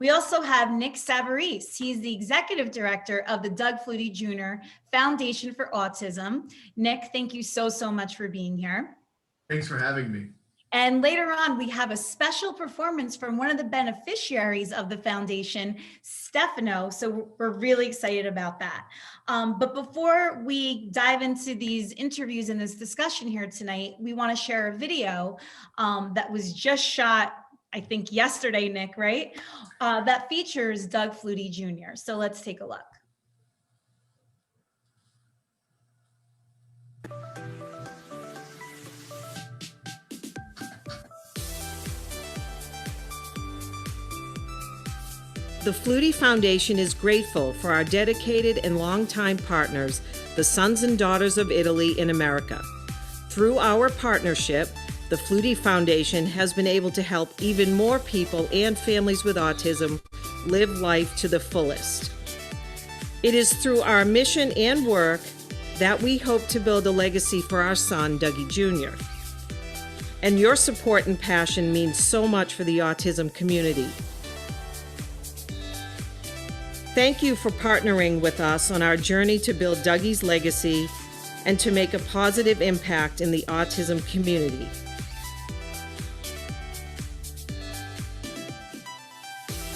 We also have Nick Savarese. He's the executive director of the Doug Flutie Jr. Foundation for Autism. Nick, thank you so much for being here. Thanks for having me. And later on, we have a special performance from one of the beneficiaries of the foundation, Stefano. So we're really excited about that. But before we dive into these interviews and this discussion here tonight, we want to share a video that was just shot, I think yesterday, Nick, right? That features Doug Flutie Jr. So let's take a look. The Flutie Foundation is grateful for our dedicated and longtime partners, the Sons and Daughters of Italy in America. Through our partnership, the Flutie Foundation has been able to help even more people and families with autism live life to the fullest. It is through our mission and work that we hope to build a legacy for our son, Dougie Jr. And your support and passion means so much for the autism community. Thank you for partnering with us on our journey to build Dougie's legacy and to make a positive impact in the autism community.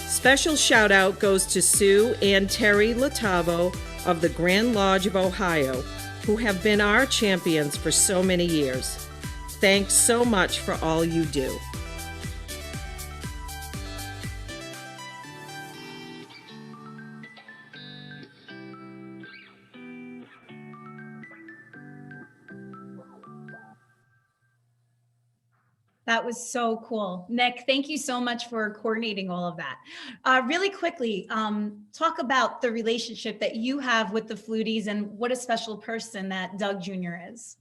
Special shout out goes to Sue and Terry Latavo of the Grand Lodge of Ohio, who have been our champions for so many years. Thanks so much for all you do. That was so cool. Nick, thank you so much for coordinating all of that. Really quickly, talk about the relationship that you have with the Fluties and what a special person that Doug Jr. is.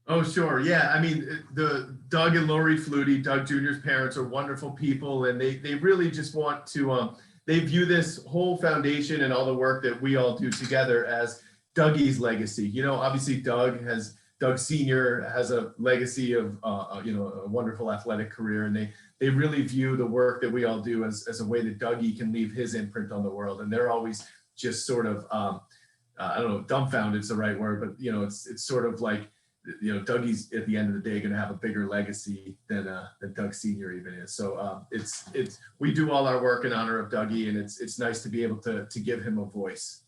Oh, sure. Yeah. I mean, the Doug and Lori Flutie, Doug Jr.'s parents, are wonderful people, and they really just want to, they view this whole foundation and all the work that we all do together as Dougie's legacy. You know, obviously Doug Sr. has a legacy of, a wonderful athletic career, and they really view the work that we all do as a way that Dougie can leave his imprint on the world. And they're always just sort of, I don't know if dumbfounded is the right word, but, you know, it's sort of like, you know, Dougie's at the end of the day going to have a bigger legacy than Doug Sr. even is. So we do all our work in honor of Dougie, and it's nice to be able to give him a voice.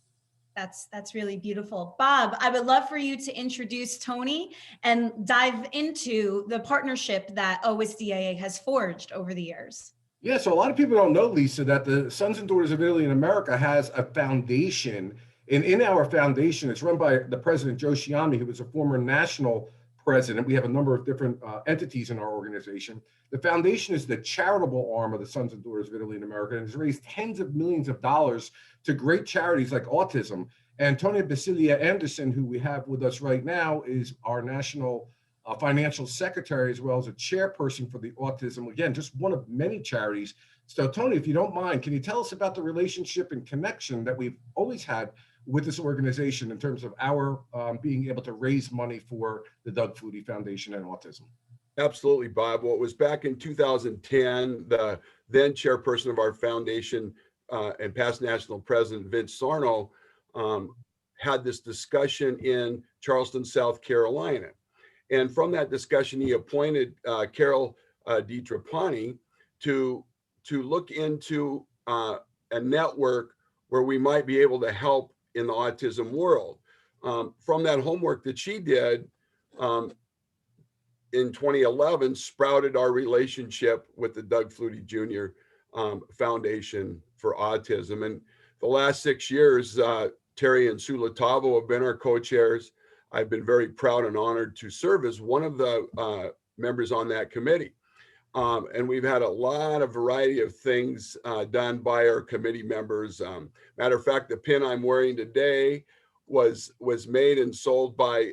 That's really beautiful. Bob, I would love for you to introduce Tony and dive into the partnership that OSDIA has forged over the years. Yeah, so a lot of people don't know, Lisa, that the Sons and Daughters of Italy in America has a foundation. And in our foundation, it's run by the president, Joe Sciammi, who was a former national president. We have a number of different entities in our organization. The foundation is the charitable arm of the Sons and Daughters of Italy in America, and has raised tens of millions of dollars to great charities like autism. And Tony Basilia Anderson, who we have with us right now, is our national financial secretary, as well as a chairperson for the autism. Again, just one of many charities. So Tony, if you don't mind, can you tell us about the relationship and connection that we've always had with this organization in terms of our being able to raise money for the Doug Flutie Foundation and autism? Absolutely, Bob. Well, it was back in 2010, the then chairperson of our foundation and past national president, Vince Sarno, had this discussion in Charleston, South Carolina. And from that discussion, he appointed Carol DiTrapani to look into a network where we might be able to help in the autism world. From that homework that she did, in 2011, sprouted our relationship with the Doug Flutie Jr. Foundation for Autism. And the last 6 years, Terry and Sue Latavo have been our co-chairs. I've been very proud and honored to serve as one of the members on that committee. And we've had a lot of variety of things done by our committee members. Matter of fact, the pin I'm wearing today was made and sold by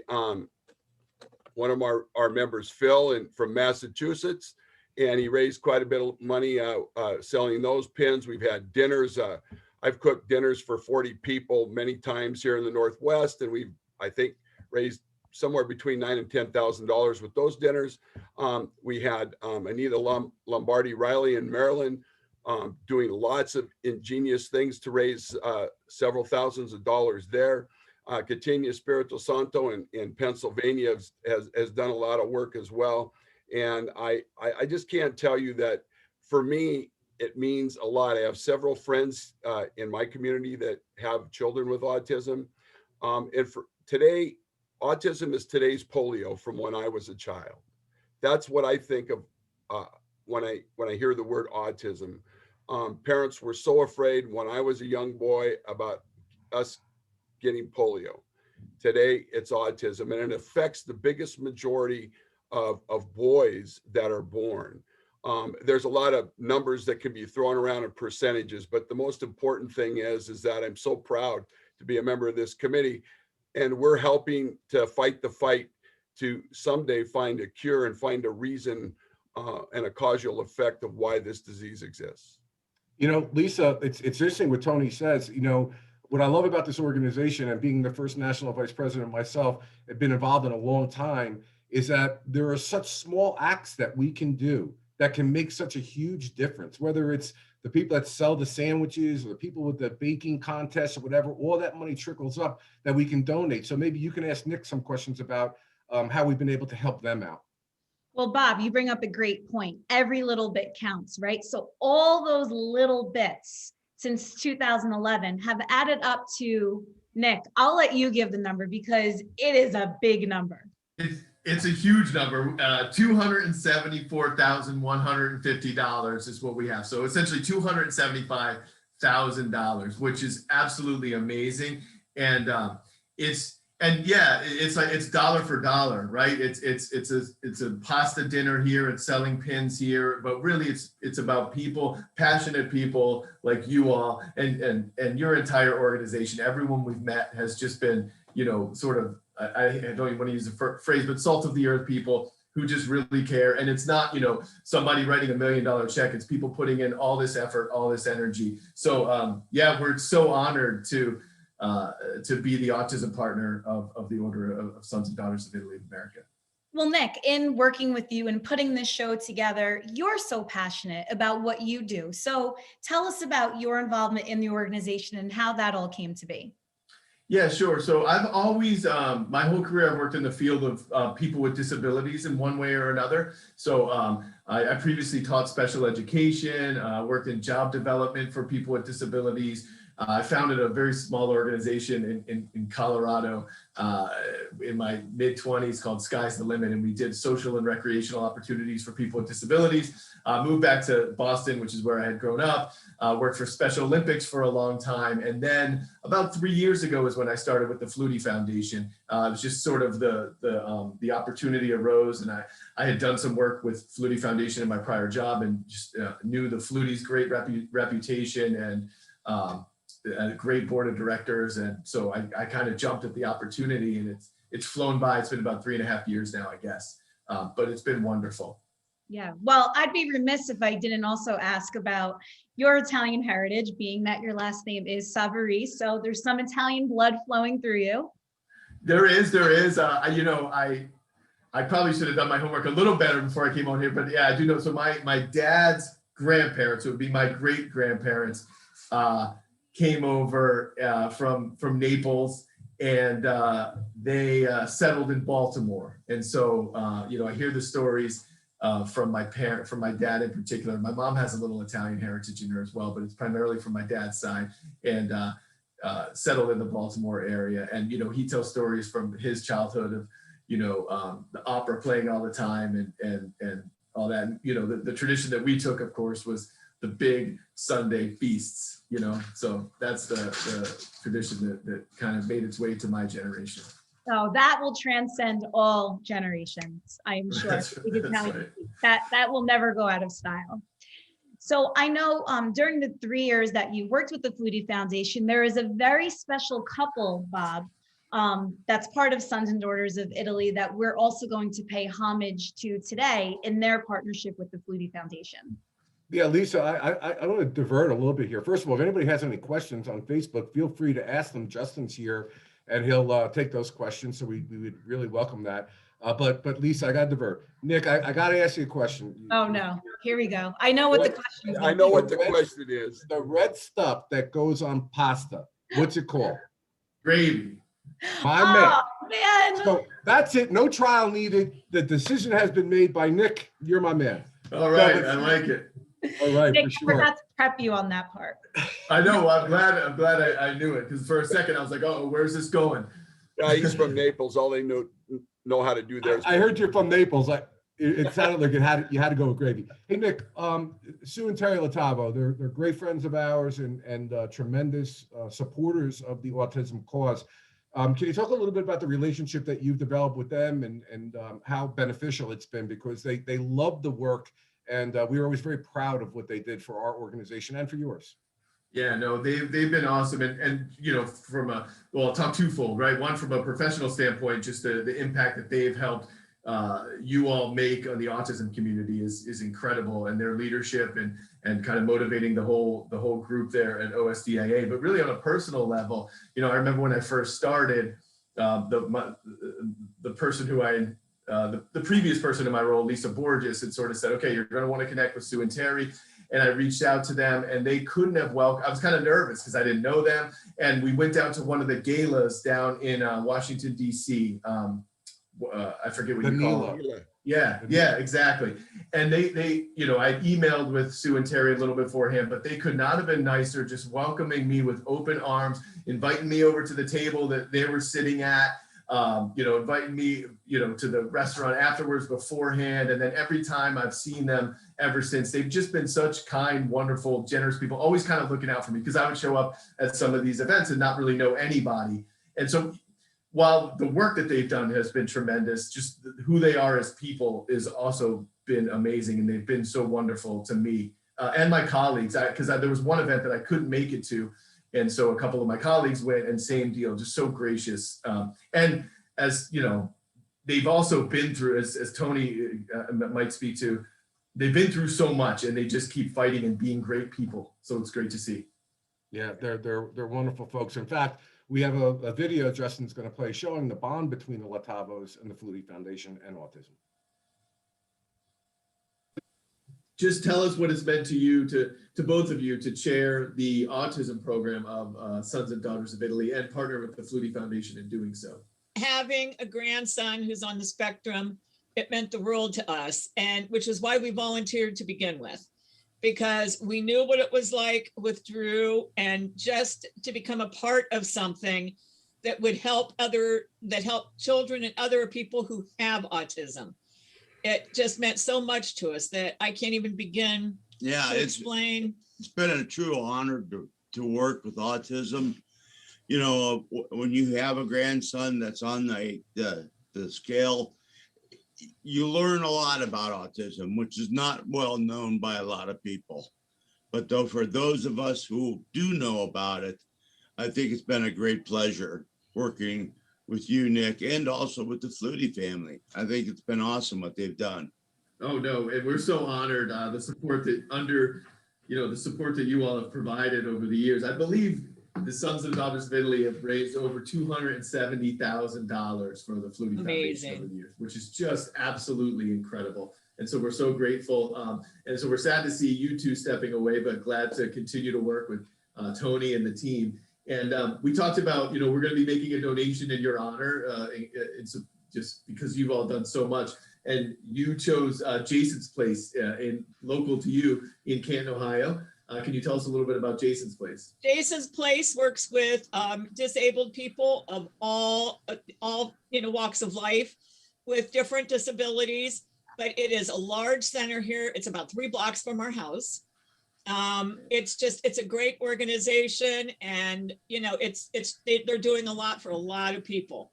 one of our members, Phil, from Massachusetts, and he raised quite a bit of money selling those pins. We've had dinners. I've cooked dinners for 40 people many times here in the Northwest, and we've, I think, raised somewhere between $9,000 and $10,000 with those dinners. We had Anita Lombardi Riley in Maryland doing lots of ingenious things to raise several thousands of dollars there. Catania Espiritu Santo in Pennsylvania has done a lot of work as well. And I just can't tell you that for me, it means a lot. I have several friends in my community that have children with autism. And for today, autism is today's polio from when I was a child. That's what I think of when I hear the word autism. Parents were so afraid when I was a young boy about us getting polio. Today, it's autism, and it affects the biggest majority of boys that are born. There's a lot of numbers that can be thrown around in percentages, but the most important thing is that I'm so proud to be a member of this committee, and we're helping to fight the fight to someday find a cure and find a reason and a causal effect of why this disease exists. You know, Lisa, it's interesting what Tony says. You know, what I love about this organization, and being the first national vice president myself, have been involved in a long time, is that there are such small acts that we can do that can make such a huge difference, whether it's the people that sell the sandwiches or the people with the baking contests or whatever. All that money trickles up that we can donate. So maybe you can ask Nick some questions about how we've been able to help them out. Well, Bob, you bring up a great point. Every little bit counts, right? So all those little bits since 2011 have added up to, Nick, I'll let you give the number because it is a big number. It's a huge number. $274,150 is what we have. So essentially $275,000, which is absolutely amazing. And it's dollar for dollar, right? It's a pasta dinner here. It's selling pins here, but really it's about people, passionate people like you all and your entire organization. Everyone we've met has just been, you know, sort of, I don't even want to use the phrase, but salt of the earth people who just really care. And it's not, you know, somebody writing $1 million check. It's people putting in all this effort, all this energy. So yeah, we're so honored to be the autism partner of the Order of Sons and Daughters of Italy of America. Well, Nick, in working with you and putting this show together, you're so passionate about what you do. So tell us about your involvement in the organization and how that all came to be. Yeah, sure. So I've always, my whole career, I've worked in the field of people with disabilities in one way or another. So I previously taught special education, worked in job development for people with disabilities. I founded a very small organization in Colorado in my mid-20s called Sky's the Limit, and we did social and recreational opportunities for people with disabilities. Moved back to Boston, which is where I had grown up, worked for Special Olympics for a long time, and then about 3 years ago is when I started with the Flutie Foundation. It was just sort of the opportunity arose, and I had done some work with Flutie Foundation in my prior job and just knew the Flutie's great reputation and a great board of directors. And so I kind of jumped at the opportunity, and it's flown by. It's been about 3.5 years now, I guess. But it's been wonderful. Yeah, well, I'd be remiss if I didn't also ask about your Italian heritage, being that your last name is Savary. So there's some Italian blood flowing through you. There is. You know, I probably should have done my homework a little better before I came on here, but yeah, I do know. So my dad's grandparents, it would be my great grandparents, came over from Naples, and they settled in Baltimore. And so, you know, I hear the stories from my dad in particular. My mom has a little Italian heritage in her as well, but it's primarily from my dad's side, and settled in the Baltimore area. And, you know, he tells stories from his childhood of, you know, the opera playing all the time and all that. And, you know, the tradition that we took, of course, was the big Sunday feasts, you know, so that's the tradition that kind of made its way to my generation. So that will transcend all generations, I am sure. That's right. That will never go out of style. So I know during the 3 years that you worked with the Flutie Foundation, there is a very special couple, Bob, that's part of Sons and Daughters of Italy that we're also going to pay homage to today in their partnership with the Flutie Foundation. Yeah, Lisa, I want to divert a little bit here. First of all, if anybody has any questions on Facebook, feel free to ask them. Justin's here, and he'll take those questions. So we would really welcome that. But Lisa, I got to divert. Nick, I got to ask you a question. Oh, no. Here we go. I know what the question is. I know what the question is. The red stuff that goes on pasta, what's it called? Gravy. My man. Oh, man. So that's it. No trial needed. The decision has been made by Nick. You're my man. All right, I like it. All right, Nick, for I sure. forgot to prep you on that part. I know. I'm glad I knew it, because for a second I was like, oh, where's this going? Yeah, he's from Naples. All they know how to do there. I heard you're from Naples. It sounded like you had to go with gravy. Hey, Nick, Sue and Terry Latavo, they're great friends of ours and tremendous supporters of the autism cause. Can you talk a little bit about the relationship that you've developed with them and how beneficial it's been? Because they love the work, and we were always very proud of what they did for our organization and for yours. Yeah, no, they've been awesome. And you know, I'll talk twofold, right? One, from a professional standpoint, just the impact that they've helped you all make on the autism community is incredible, and their leadership and kind of motivating the whole group there at OSDIA. But really on a personal level, you know, I remember when I first started, the person who the previous person in my role, Lisa Borges, had sort of said, okay, you're going to want to connect with Sue and Terry. And I reached out to them, and they couldn't have I was kind of nervous because I didn't know them. And we went down to one of the galas down in Washington, D.C. I forget what you call it. Yeah, exactly. And they, you know, I emailed with Sue and Terry a little bit beforehand, but they could not have been nicer, just welcoming me with open arms, inviting me over to the table that they were sitting at, you know, inviting me, you know, to the restaurant afterwards, beforehand. And then every time I've seen them ever since, they've just been such kind, wonderful, generous people, always kind of looking out for me, because I would show up at some of these events and not really know anybody. And so while the work that they've done has been tremendous, just who they are as people is also been amazing. And they've been so wonderful to me and my colleagues, because there was one event that I couldn't make it to. And so a couple of my colleagues went, and same deal, just so gracious. And as you know, they've also been through, as Tony might speak to, they've been through so much, and they just keep fighting and being great people. So it's great to see. Yeah, they're wonderful folks. In fact, we have a video Justin's going to play showing the bond between the Latavos and the Flutie Foundation and autism. Just tell us what it's meant to you, to both of you, to chair the autism program of Sons and Daughters of Italy and partner with the Flutie Foundation in doing so. Having a grandson who's on the spectrum, it meant the world to us, and which is why we volunteered to begin with, because we knew what it was like with Drew, and just to become a part of something that would help children and other people who have autism. It just meant so much to us that I can't even begin to explain. It's been a true honor to work with autism. You know, when you have a grandson that's on the scale, you learn a lot about autism, which is not well known by a lot of people. But though for those of us who do know about it, I think it's been a great pleasure working with you, Nick, and also with the Flutie family. I think it's been awesome what they've done. Oh no, and we're so honored, the support that the support that you all have provided over the years. I believe the Sons and Daughters of Italy have raised over $270,000 for the Flutie Foundation over the years, which is just absolutely incredible. And so we're so grateful. And so we're sad to see you two stepping away, but glad to continue to work with Tony and the team. And we talked about, we're going to be making a donation in your honor, just because you've all done so much. And you chose Jason's Place, local to you in Canton, Ohio. Can you tell us a little bit about Jason's Place? Jason's Place works with disabled people of all walks of life with different disabilities, but it is a large center here. It's about 3 blocks from our house. It's a great organization, and they're doing a lot for a lot of people.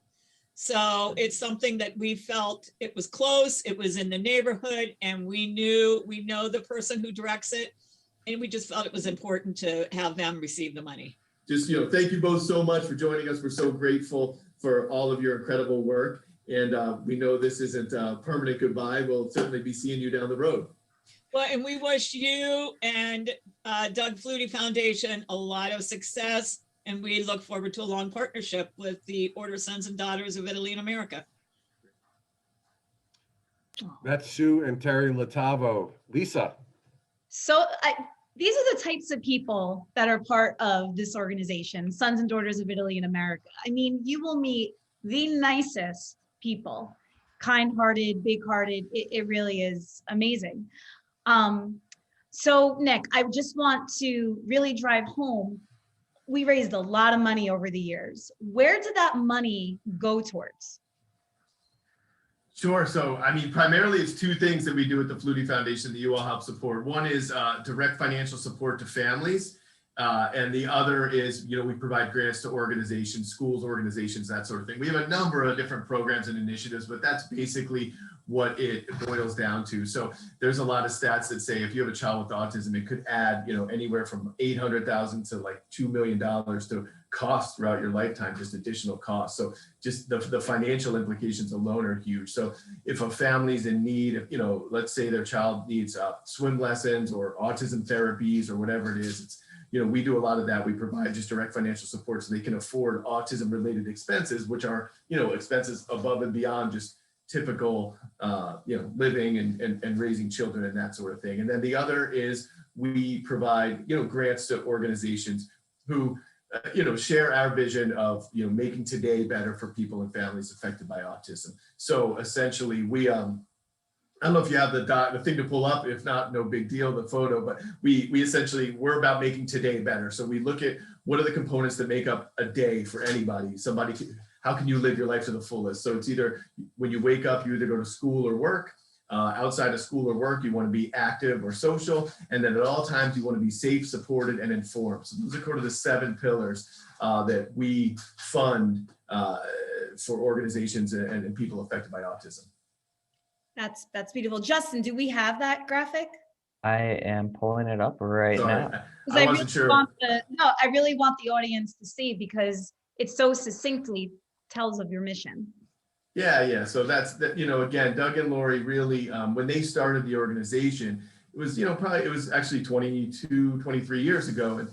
So it's something that we felt it was close, it was in the neighborhood, and we know the person who directs it, and we just felt it was important to have them receive the money. Just, thank you both so much for joining us. We're so grateful for all of your incredible work, and we know this isn't a permanent goodbye. We'll certainly be seeing you down the road. Well, and we wish you and Doug Flutie Foundation a lot of success, and we look forward to a long partnership with the Order Sons and Daughters of Italy in America. That's Sue and Terry Latavo. Lisa. So these are the types of people that are part of this organization, Sons and Daughters of Italy in America. I mean, you will meet the nicest people, kind-hearted, big-hearted. It really is amazing. So Nick, I just want to really drive home. We raised a lot of money over the years. Where did that money go towards? Sure. So, I mean, primarily it's two things that we do at the Flutie Foundation that you all help support. One is direct financial support to families. And the other is, we provide grants to organizations, schools, organizations, that sort of thing. We have a number of different programs and initiatives, but that's basically what it boils down to. So there's a lot of stats that say if you have a child with autism, it could add, anywhere from $800,000 to like $2 million to costs throughout your lifetime, just additional costs. So just the financial implications alone are huge. So if a family's in need, let's say their child needs swim lessons or autism therapies or whatever it is, it's, we do a lot of that. We provide just direct financial support so they can afford autism related expenses, which are, expenses above and beyond just typical, living and raising children and that sort of thing. And then the other is we provide, grants to organizations who, share our vision of, making today better for people and families affected by autism. So essentially we, I don't know if you have the thing to pull up. If not, no big deal, the photo, but we essentially, we're about making today better. So we look at what are the components that make up a day for anybody. How can you live your life to the fullest? So it's either when you wake up, you either go to school or work. Outside of school or work, you want to be active or social. And then at all times, you want to be safe, supported, and informed. So those are kind of the 7 pillars that we fund for organizations and people affected by autism. That's beautiful. Justin, do we have that graphic? I am pulling it up right now. I wasn't sure. I really want the audience to see because it so succinctly tells of your mission. Yeah. So that's that. Again, Doug and Lori really, when they started the organization, it was, it was actually 22, 23 years ago. And,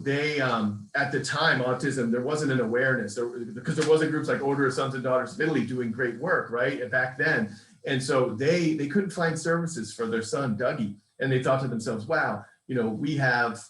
they, at the time, autism, there wasn't an awareness because there wasn't groups like Order of Sons and Daughters of Italy doing great work, right? And back then. And so they couldn't find services for their son, Dougie. And they thought to themselves, wow, we have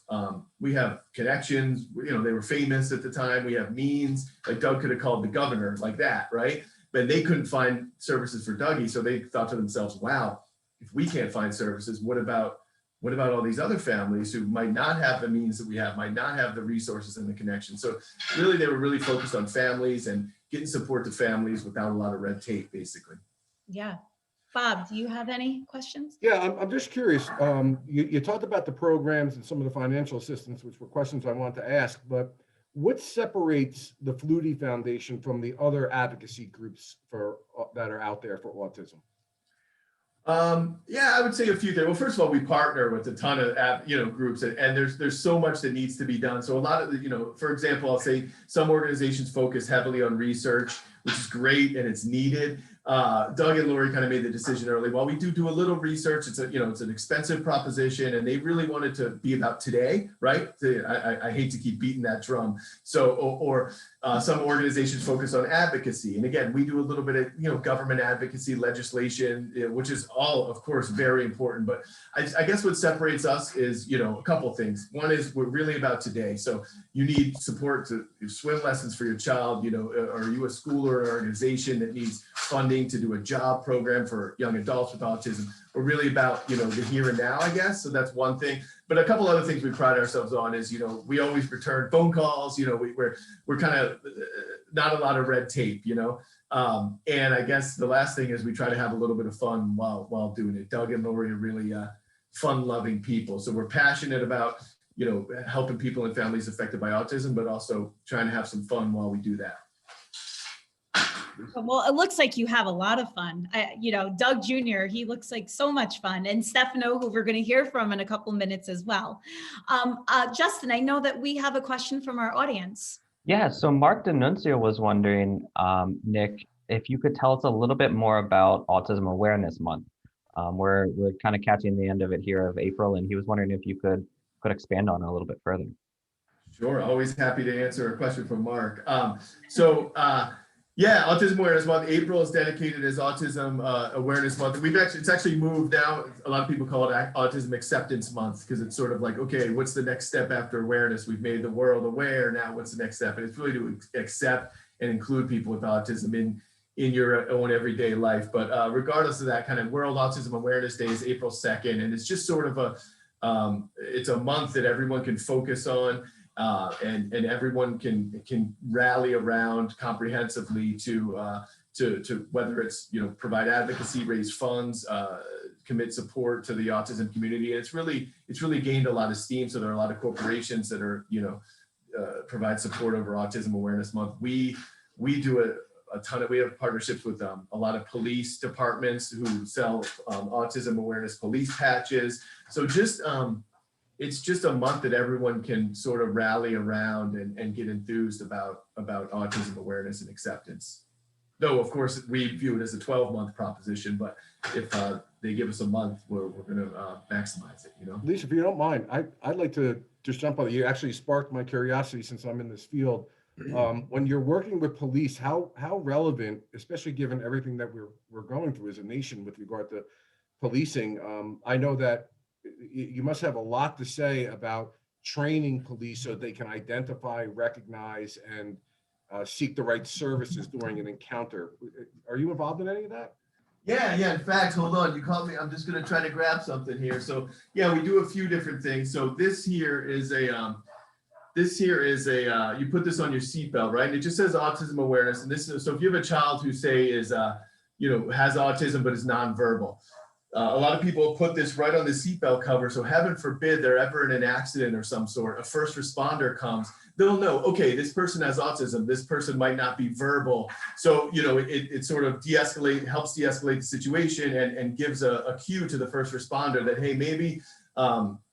connections, they were famous at the time. We have means, like Doug could have called the governor like that, right? But they couldn't find services for Dougie. So they thought to themselves, wow, if we can't find services, what about all these other families who might not have the means that we have, might not have the resources and the connection? So really, they were really focused on families and getting support to families without a lot of red tape, basically. Yeah. Bob, do you have any questions? Yeah, I'm just curious. You talked about the programs and some of the financial assistance, which were questions I wanted to ask, but what separates the Flutie Foundation from the other advocacy groups that are out there for autism? Yeah, I would say a few things. Well, first of all, we partner with a ton of groups, and there's so much that needs to be done. So a lot of the, for example, I'll say some organizations focus heavily on research, which is great and it's needed. Doug and Lori kind of made the decision early. While we do a little research, it's an expensive proposition, and they really wanted to be about today, right? I hate to keep beating that drum. So, some organizations focus on advocacy, and again, we do a little bit of government advocacy, legislation, which is all, of course, very important. But I guess what separates us is a couple of things. One is we're really about today. So you need support to swim lessons for your child. Are you a school or an organization that needs funding to do a job program for young adults with autism? We're really about, the here and now, I guess. So that's one thing. But a couple other things we pride ourselves on is, we always return phone calls, we're kind of not a lot of red tape, and I guess the last thing is we try to have a little bit of fun while doing it. Doug and Lori are really fun loving people. So we're passionate about, helping people and families affected by autism, but also trying to have some fun while we do that. Well, it looks like you have a lot of fun. Doug Jr., he looks like so much fun. And Stefano, who we're going to hear from in a couple of minutes as well. Justin, I know that we have a question from our audience. Yeah, so Mark D'Annunzio was wondering, Nick, if you could tell us a little bit more about Autism Awareness Month. We're kind of catching the end of it here of April, and he was wondering if you could expand on it a little bit further. Sure, always happy to answer a question from Mark. Yeah, Autism Awareness Month. April is dedicated as Autism Awareness Month. It's actually moved now. A lot of people call it Autism Acceptance Month because it's sort of like, okay, what's the next step after awareness? We've made the world aware. Now, what's the next step? And it's really to accept and include people with autism in your own everyday life. But regardless of that, kind of World Autism Awareness Day is April 2nd, and it's just sort of it's a month that everyone can focus on. And everyone can rally around comprehensively to whether it's, you know, provide advocacy, raise funds, commit support to the autism community. And it's really gained a lot of steam. So there are a lot of corporations that are, you know, provide support over Autism Awareness Month. We do a ton of, we have partnerships with a lot of police departments who sell autism awareness police patches. So just it's just a month that everyone can sort of rally around and get enthused about autism awareness and acceptance. Though, of course, we view it as a 12-month proposition, but if they give us a month, we're going to maximize it, you know? Lisa, if you don't mind, I'd like to just jump on. You actually sparked my curiosity since I'm in this field. When you're working with police, how relevant, especially given everything that we're going through as a nation with regard to policing, I know that you must have a lot to say about training police so they can identify, recognize, and seek the right services during an encounter. Are you involved in any of that? Yeah. In fact, hold on. You called me. I'm just going to try to grab something here. So yeah, we do a few different things. So this here is a you put this on your seatbelt, right? And it just says autism awareness. And this is, so if you have a child who say is, you know, has autism, but is nonverbal. A lot of people put this right on the seatbelt cover. So heaven forbid they're ever in an accident or some sort, a first responder comes, they'll know, okay, this person has autism. This person might not be verbal. So, you know, it sort of helps de-escalate the situation and gives a cue to the first responder that, hey, maybe,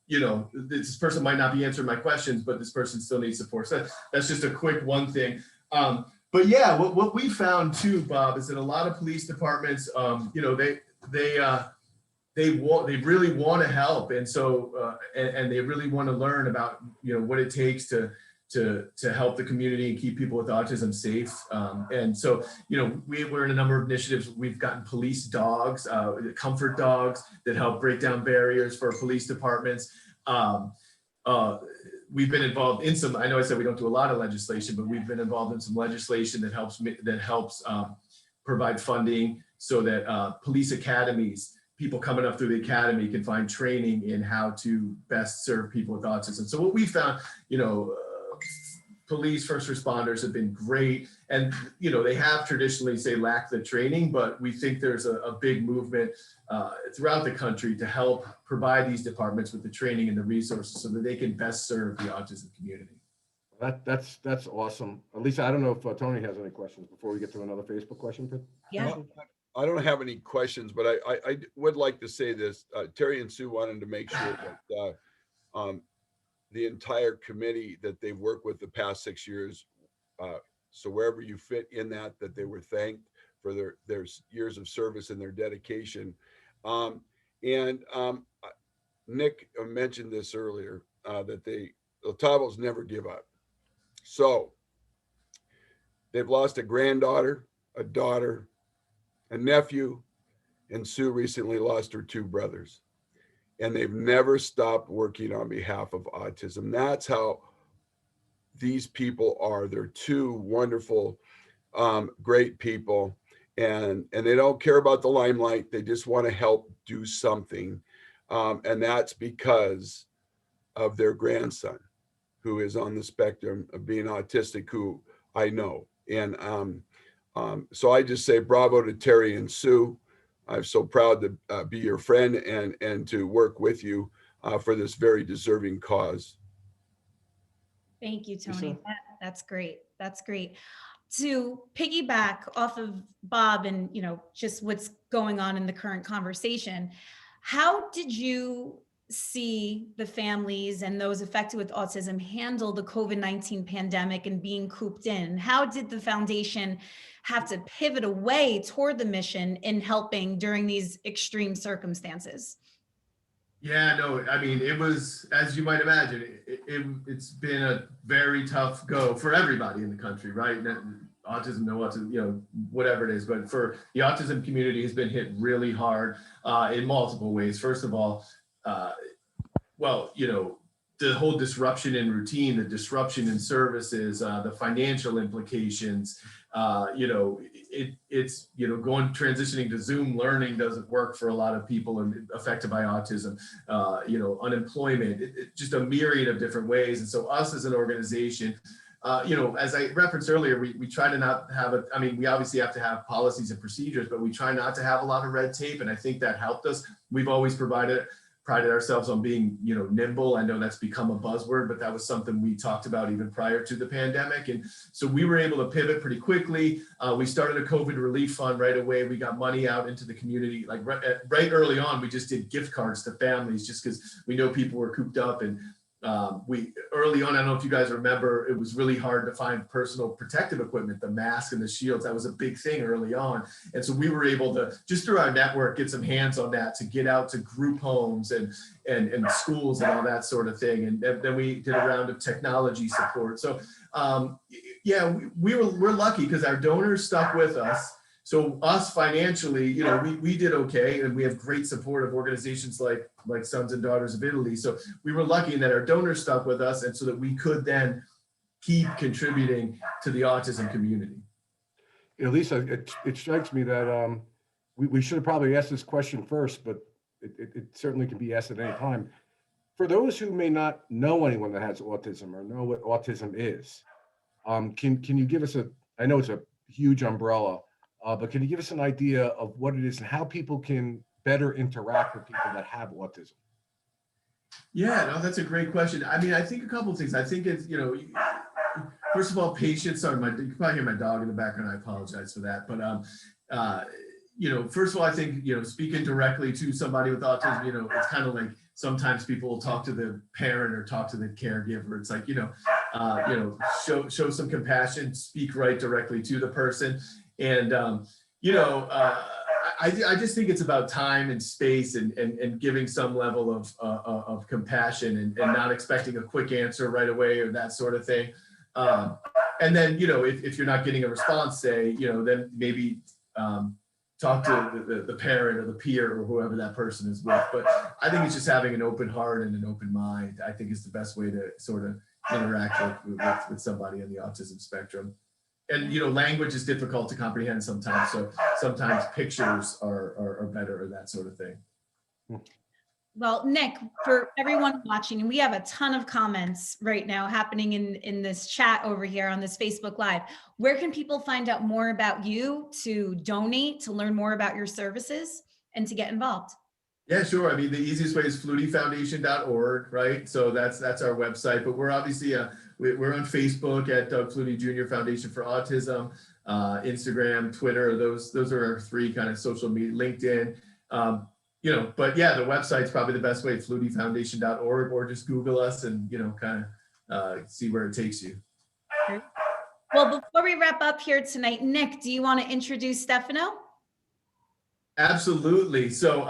you know, this person might not be answering my questions, but this person still needs support. So that's just a quick one thing. But yeah, what we found too, Bob, is that a lot of police departments, you know, they really want to help, and so and they really want to learn about, you know, what it takes to help the community and keep people with autism safe. And so, you know, we're in a number of initiatives. We've gotten police dogs, comfort dogs that help break down barriers for police departments. We've been involved in some, I know I said we don't do a lot of legislation, but we've been involved in some legislation that helps provide funding so that police academies, people coming up through the academy, can find training in how to best serve people with autism. So what we found, you know, police, first responders have been great. And, you know, they have traditionally, say, lacked the training, but we think there's a big movement throughout the country to help provide these departments with the training and the resources so that they can best serve the autism community. That's awesome. Lisa, I don't know if Tony has any questions before we get to another Facebook question. Yeah. I don't have any questions, but I would like to say this. Terry and Sue wanted to make sure that the entire committee that they've worked with the past 6 years, so wherever you fit in that they were thanked for their years of service and their dedication. Nick mentioned this earlier, that the Latavos never give up. So they've lost a granddaughter, a daughter, a nephew, and Sue recently lost her 2 brothers. And they've never stopped working on behalf of autism. That's how these people are. They're 2 wonderful, great people. And they don't care about the limelight. They just want to help do something. And that's because of their grandson, who is on the spectrum of being autistic, who I know. And so I just say bravo to Terry and Sue. I'm so proud to be your friend and to work with you for this very deserving cause. Thank you, Tony. That's great. That's great. To piggyback off of Bob and, you know, just what's going on in the current conversation, how did you see the families and those affected with autism handle the COVID-19 pandemic and being cooped in? How did the foundation have to pivot away toward the mission in helping during these extreme circumstances? Yeah, no, I mean, it was, as you might imagine, it's been a very tough go for everybody in the country, right? autism, no autism, you know, whatever it is. But for the autism community has been hit really hard in multiple ways. First of all, well, you know, the whole disruption in routine, the disruption in services, the financial implications, you know, it's, you know, transitioning to Zoom learning doesn't work for a lot of people affected by autism, you know, unemployment, just a myriad of different ways. And so us as an organization, you know, as I referenced earlier, we try to not have I mean, we obviously have to have policies and procedures, but we try not to have a lot of red tape. And I think that helped us. We've always prided ourselves on being, you know, nimble. I know that's become a buzzword, but that was something we talked about even prior to the pandemic. And so we were able to pivot pretty quickly. We started a COVID relief fund right away. We got money out into the community, like right early on. We just did gift cards to families just because we know people were cooped up. And we early on, I don't know if you guys remember, it was really hard to find personal protective equipment, the mask and the shields. That was a big thing early on. And so we were able to, just through our network, get some hands on that to get out to group homes and schools and all that sort of thing. And then we did a round of technology support. So yeah, we're lucky because our donors stuck with us. So us financially, you know, we did okay, and we have great support of organizations like Sons and Daughters of Italy. So we were lucky in that our donors stuck with us, and so that we could then keep contributing to the autism community. You know, Lisa, it strikes me that we should have probably asked this question first, but it certainly can be asked at any time. For those who may not know anyone that has autism or know what autism is, can you give us I know it's a huge umbrella, but can you give us an idea of what it is and how people can better interact with people that have autism? Yeah, no, that's a great question. I mean, I think a couple of things. I think it's, you know, first of all, patience. Sorry, you can probably hear my dog in the background. I apologize for that. But, you know, first of all, I think, you know, speaking directly to somebody with autism, you know, it's kind of like sometimes people will talk to the parent or talk to the caregiver. It's like, you know, show some compassion, speak right directly to the person. And, you know, I just think it's about time and space and giving some level of compassion and not expecting a quick answer right away or that sort of thing. And then, you know, if you're not getting a response, say, you know, then maybe talk to the parent or the peer or whoever that person is with. But I think it's just having an open heart and an open mind, I think, is the best way to sort of interact with somebody on the autism spectrum. And, you know, language is difficult to comprehend sometimes. So sometimes pictures are better or that sort of thing. Well, Nick, for everyone watching, and we have a ton of comments right now happening in this chat over here on this Facebook Live. Where can people find out more about you, to donate, to learn more about your services, and to get involved? Yeah, sure. I mean, the easiest way is flutiefoundation.org, right? So that's our website. But we're obviously we're on Facebook at Doug Flutie Jr. Foundation for Autism, Instagram, Twitter. Those are our three kind of social media. LinkedIn. You know, but yeah, the website's probably the best way, flutiefoundation.org, or just Google us and, you know, kind of see where it takes you. Well, before we wrap up here tonight, Nick, do you want to introduce Stefano? Absolutely. So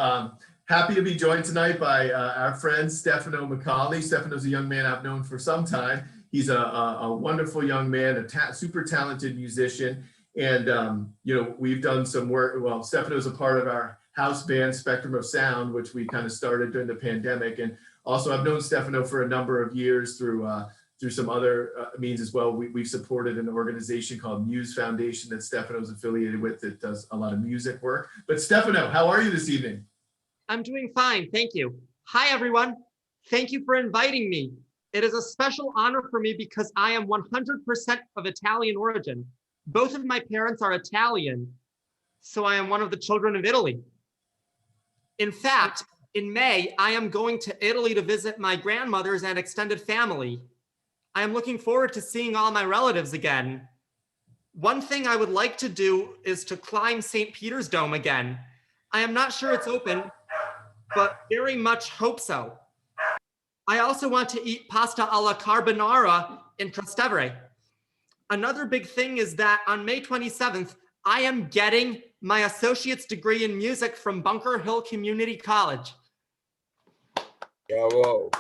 happy to be joined tonight by our friend Stefano McCauley. Stefano's a young man I've known for some time. He's a wonderful young man, a super talented musician. And, you know, we've done some work. Well, Stefano's a part of our house band Spectrum of Sound, which we kind of started during the pandemic. And also I've known Stefano for a number of years through some other means as well. We've supported an organization called Muse Foundation that Stefano's affiliated with that does a lot of music work. But Stefano, how are you this evening? I'm doing fine, thank you. Hi, everyone. Thank you for inviting me. It is a special honor for me because I am 100% of Italian origin. Both of my parents are Italian, so I am one of the children of Italy. In fact, in May, I am going to Italy to visit my grandmothers and extended family. I am looking forward to seeing all my relatives again. One thing I would like to do is to climb St. Peter's Dome again. I am not sure it's open, but very much hope so. I also want to eat pasta alla carbonara in Trastevere. Another big thing is that on May 27th, I am getting my associate's degree in music from Bunker Hill Community College. Bravo.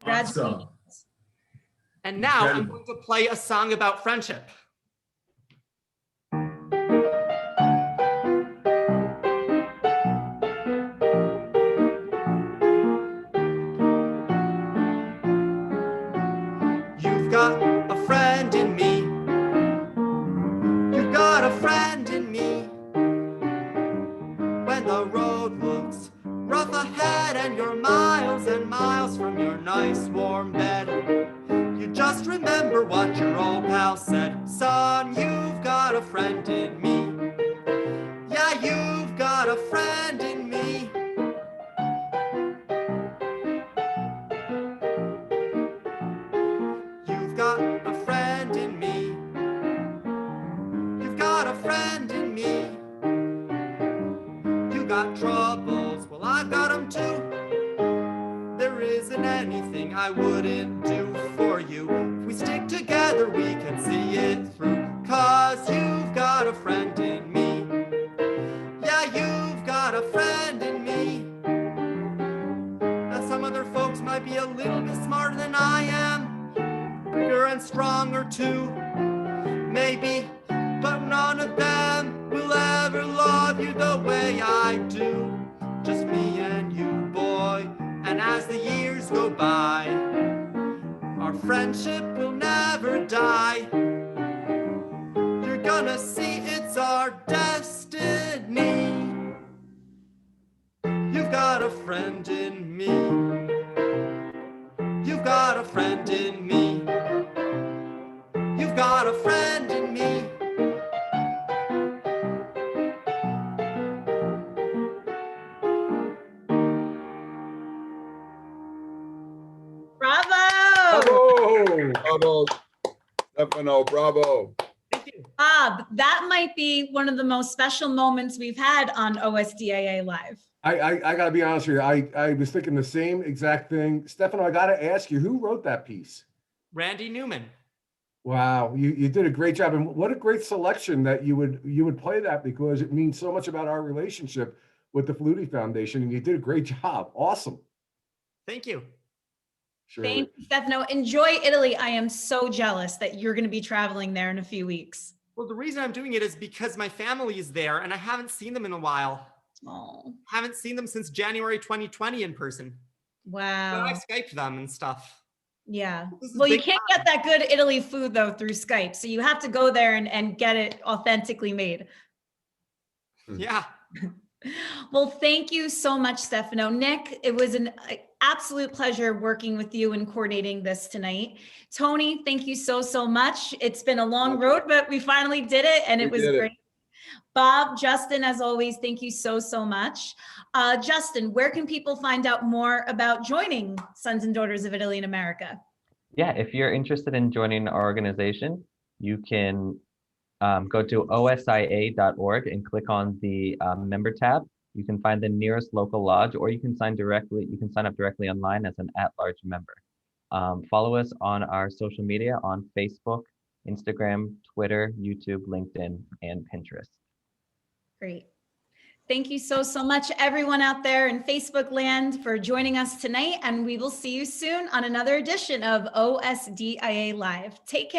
Awesome. And now I'm going to play a song about friendship. nice warm bed. You just remember what your old pal said. Son, you've got a friend in me. Yeah, you've got a friend in me. You've got a friend in me. You've got a friend in me. You got troubles, well I've got them too. There isn't anything I wouldn't do for you. If we stick together, we can see it through. 'Cause you've got a friend in me. Yeah, you've got a friend in me. Now some other folks might be a little bit smarter than I am, bigger and stronger too, maybe, but none of them will ever love you the way I do. Just me and you, boy. And as the years go by, our friendship will never die. You're gonna see it's our destiny. You've got a friend in me. You've got a friend in me. You've got a friend in me. Bravo! Bravo, Stefano, bravo. Bob, that might be one of the most special moments we've had on OSDIA Live. I gotta be honest with you. I was thinking the same exact thing. Stefano, I gotta ask you, who wrote that piece? Randy Newman. Wow, you did a great job, and what a great selection that you would play that, because it means so much about our relationship with the Flutie Foundation, and you did a great job. Awesome. Thank you. Sure. Thank you, Stefano. Enjoy Italy. I am so jealous that you're going to be traveling there in a few weeks. Well, the reason I'm doing it is because my family is there and I haven't seen them in a while. Oh, Haven't seen them since January 2020 in person. But wow. I Skyped them and stuff. Yeah. This is Well, you big can't get that good Italy food though through Skype. So you have to go there and get it authentically made. Yeah. Well, thank you so much, Stefano. Nick, it was an absolute pleasure working with you and coordinating this tonight. Tony, thank you so, so much. It's been a long road, but we finally did it and it was great. Bob, Justin, as always, thank you so, so much. Justin, where can people find out more about joining Sons and Daughters of Italy in America? Yeah, if you're interested in joining our organization, you can go to osia.org and click on the member tab. You can find the nearest local lodge, or you can sign up directly online as an at-large member. Follow us on our social media on Facebook, Instagram, Twitter, YouTube, LinkedIn, and Pinterest. Great. Thank you so, so much, everyone out there in Facebook land, for joining us tonight. And we will see you soon on another edition of OSDIA Live. Take care.